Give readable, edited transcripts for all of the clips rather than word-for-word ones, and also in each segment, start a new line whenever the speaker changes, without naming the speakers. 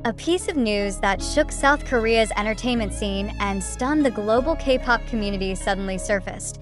A piece of news that shook South Korea's entertainment scene and stunned the global K-pop community suddenly surfaced.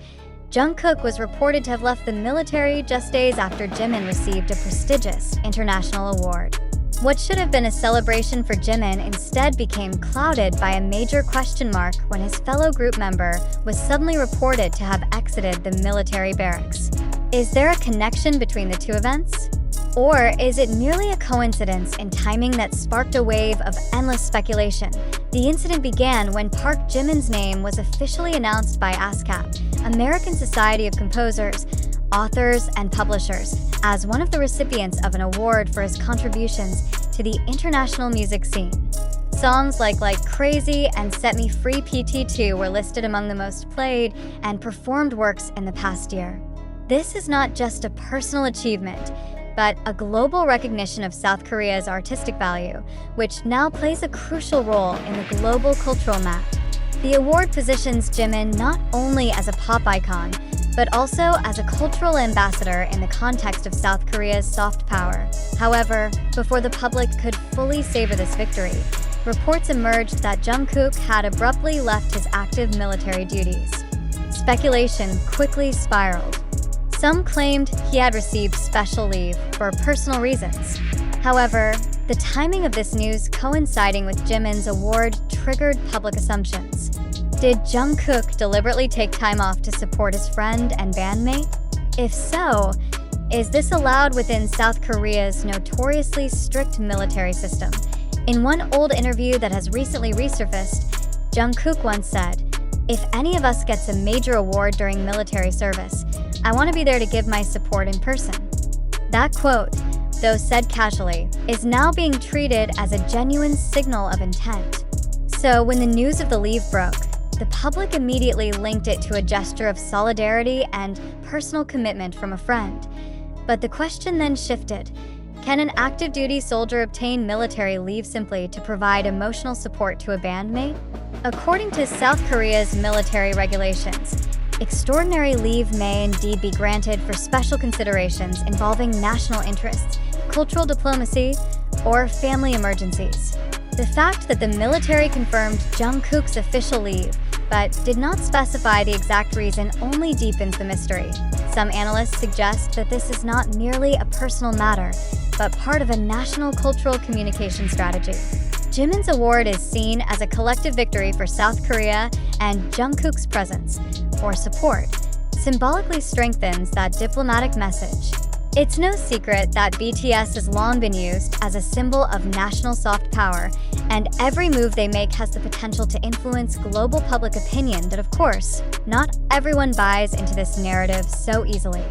Jungkook was reported to have left the military just days after Jimin received a prestigious international award. What should have been a celebration for Jimin instead became clouded by a major question mark when his fellow group member was suddenly reported to have exited the military barracks. Is there a connection between the two events? Or is it merely a coincidence in timing that sparked a wave of endless speculation? The incident began when Park Jimin's name was officially announced by ASCAP, American Society of Composers, Authors, and Publishers, as one of the recipients of an award for his contributions to the international music scene. Songs like Crazy and Set Me Free PT2 were listed among the most played and performed works in the past year. This is not just a personal achievement, but a global recognition of South Korea's artistic value, which now plays a crucial role in the global cultural map. The award positions Jimin not only as a pop icon, but also as a cultural ambassador in the context of South Korea's soft power. However, before the public could fully savor this victory, reports emerged that Jungkook had abruptly left his active military duties. Speculation quickly spiraled. Some claimed he had received special leave for personal reasons. However, the timing of this news coinciding with Jimin's award triggered public assumptions. Did Jungkook deliberately take time off to support his friend and bandmate? If so, is this allowed within South Korea's notoriously strict military system? In one old interview that has recently resurfaced, Jungkook once said, "If any of us gets a major award during military service, I want to be there to give my support in person." That quote, though said casually, is now being treated as a genuine signal of intent. So when the news of the leave broke, the public immediately linked it to a gesture of solidarity and personal commitment from a friend. But the question then shifted. Can an active duty soldier obtain military leave simply to provide emotional support to a bandmate? According to South Korea's military regulations, extraordinary leave may indeed be granted for special considerations involving national interests, cultural diplomacy, or family emergencies. The fact that the military confirmed Jungkook's official leave, but did not specify the exact reason, only deepens the mystery. Some analysts suggest that this is not merely a personal matter, but part of a national cultural communication strategy. Jimin's award is seen as a collective victory for South Korea, and Jungkook's presence, or support, symbolically strengthens that diplomatic message. It's no secret that BTS has long been used as a symbol of national soft power, and every move they make has the potential to influence global public opinion, but of course, not everyone buys into this narrative so easily.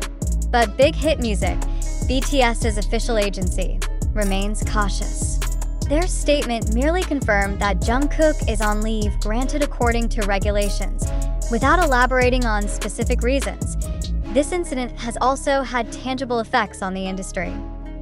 But Big Hit Music, BTS's official agency, remains cautious. Their statement merely confirmed that Jungkook is on leave granted according to regulations, without elaborating on specific reasons. This incident has also had tangible effects on the industry.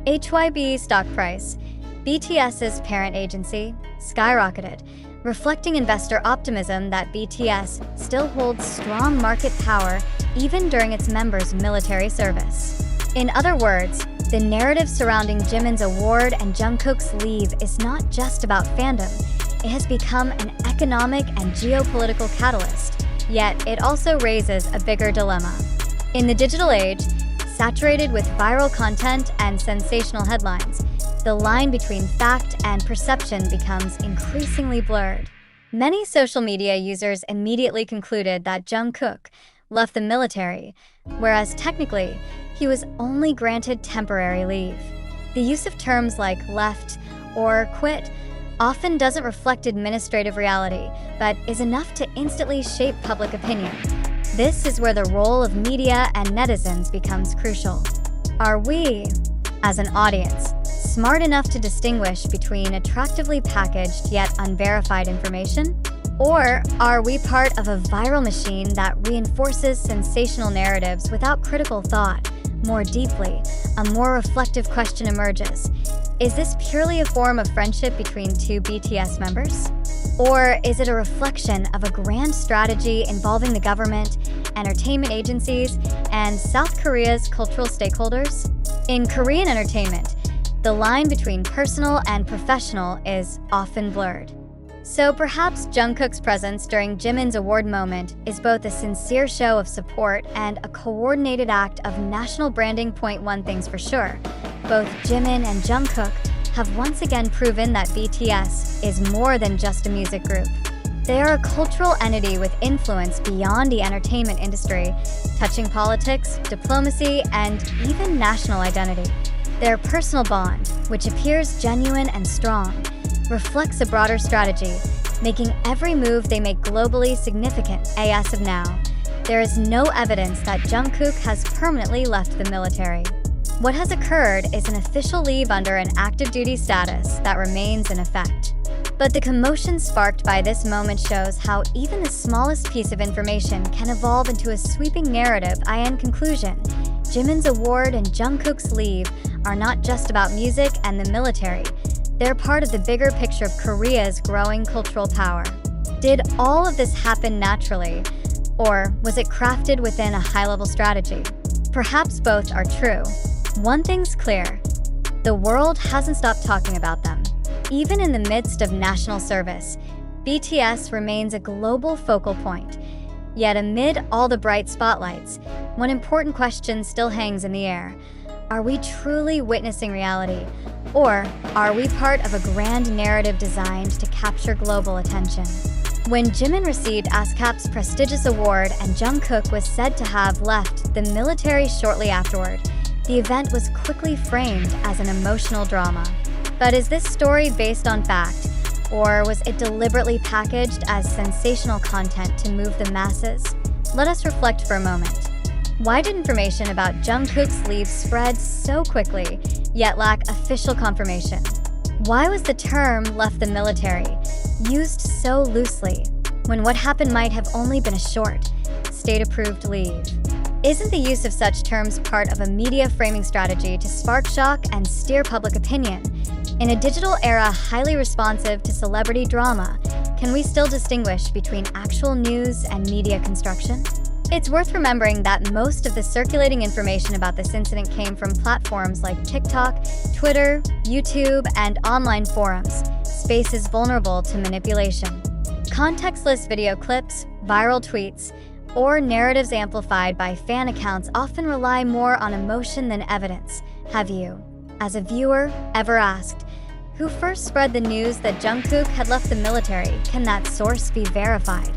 HYB stock price, BTS's parent agency, skyrocketed, reflecting investor optimism that BTS still holds strong market power even during its members' military service. In other words, the narrative surrounding Jimin's award and Jungkook's leave is not just about fandom. It has become an economic and geopolitical catalyst, yet it also raises a bigger dilemma. In the digital age, saturated with viral content and sensational headlines, the line between fact and perception becomes increasingly blurred. Many social media users immediately concluded that Jungkook left the military, whereas technically, he was only granted temporary leave. The use of terms like left or quit often doesn't reflect administrative reality, but is enough to instantly shape public opinion. This is where the role of media and netizens becomes crucial. Are we, as an audience, smart enough to distinguish between attractively packaged yet unverified information? Or are we part of a viral machine that reinforces sensational narratives without critical thought? More deeply, a more reflective question emerges. Is this purely a form of friendship between two BTS members? Or is it a reflection of a grand strategy involving the government, entertainment agencies, and South Korea's cultural stakeholders? In Korean entertainment, The line between personal and professional is often blurred. So perhaps Jungkook's presence during Jimin's award moment is both a sincere show of support and a coordinated act of national branding. One thing's for sure, both Jimin and Jungkook have once again proven that BTS is more than just a music group. They are a cultural entity with influence beyond the entertainment industry, touching politics, diplomacy, and even national identity. Their personal bond, which appears genuine and strong, reflects a broader strategy, making every move they make globally significant. As of now, there is no evidence that Jungkook has permanently left the military. What has occurred is an official leave under an active duty status that remains in effect. But the commotion sparked by this moment shows how even the smallest piece of information can evolve into a sweeping narrative. In conclusion, Jimin's award and Jungkook's leave are not just about music and the military. They're part of the bigger picture of Korea's growing cultural power. Did all of this happen naturally, or was it crafted within a high-level strategy? Perhaps both are true. One thing's clear: the world hasn't stopped talking about them. Even in the midst of national service, BTS remains a global focal point. Yet amid all the bright spotlights, one important question still hangs in the air. Are we truly witnessing reality, or are we part of a grand narrative designed to capture global attention? When Jimin received ASCAP's prestigious award and Jungkook was said to have left the military shortly afterward, the event was quickly framed as an emotional drama. But is this story based on fact, or was it deliberately packaged as sensational content to move the masses? Let us reflect for a moment. Why did information about Jungkook's leave spread so quickly, yet lack official confirmation? Why was the term "left the military" used so loosely, when what happened might have only been a short, state-approved leave? Isn't the use of such terms part of a media framing strategy to spark shock and steer public opinion? In a digital era highly responsive to celebrity drama, can we still distinguish between actual news and media construction? It's worth remembering that most of the circulating information about this incident came from platforms like TikTok, Twitter, YouTube, and online forums, spaces vulnerable to manipulation. Contextless video clips, viral tweets, or narratives amplified by fan accounts often rely more on emotion than evidence. Have you, as a viewer, ever asked, who first spread the news that Jungkook had left the military? Can that source be verified?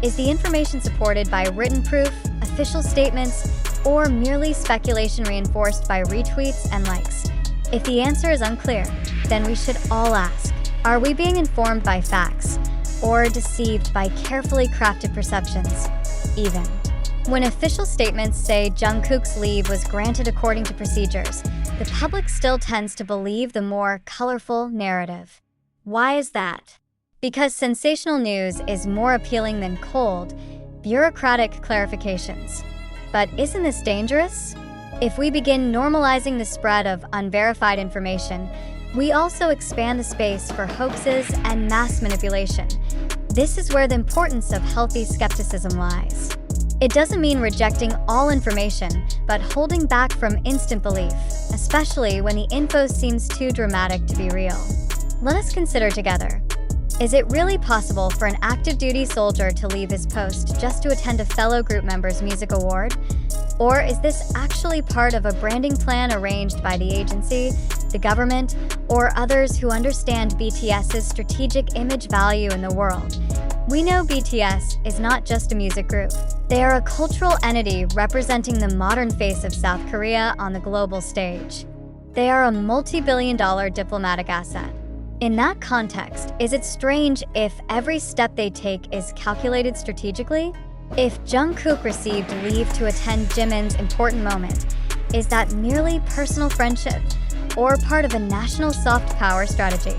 Is the information supported by written proof, official statements, or merely speculation reinforced by retweets and likes? If the answer is unclear, then we should all ask, are we being informed by facts, or deceived by carefully crafted perceptions? Even when official statements say Jungkook's leave was granted according to procedures, the public still tends to believe the more colorful narrative. Why is that? Because sensational news is more appealing than cold, bureaucratic clarifications. But isn't this dangerous? If we begin normalizing the spread of unverified information, we also expand the space for hoaxes and mass manipulation. This is where the importance of healthy skepticism lies. It doesn't mean rejecting all information, but holding back from instant belief, especially when the info seems too dramatic to be real. Let us consider together. Is it really possible for an active duty soldier to leave his post just to attend a fellow group member's music award? Or is this actually part of a branding plan arranged by the agency, the government, or others who understand BTS's strategic image value in the world? We know BTS is not just a music group. They are a cultural entity representing the modern face of South Korea on the global stage. They are a multi-billion-dollar diplomatic asset. In that context, is it strange if every step they take is calculated strategically? If Jungkook received leave to attend Jimin's important moment, is that merely personal friendship or part of a national soft power strategy?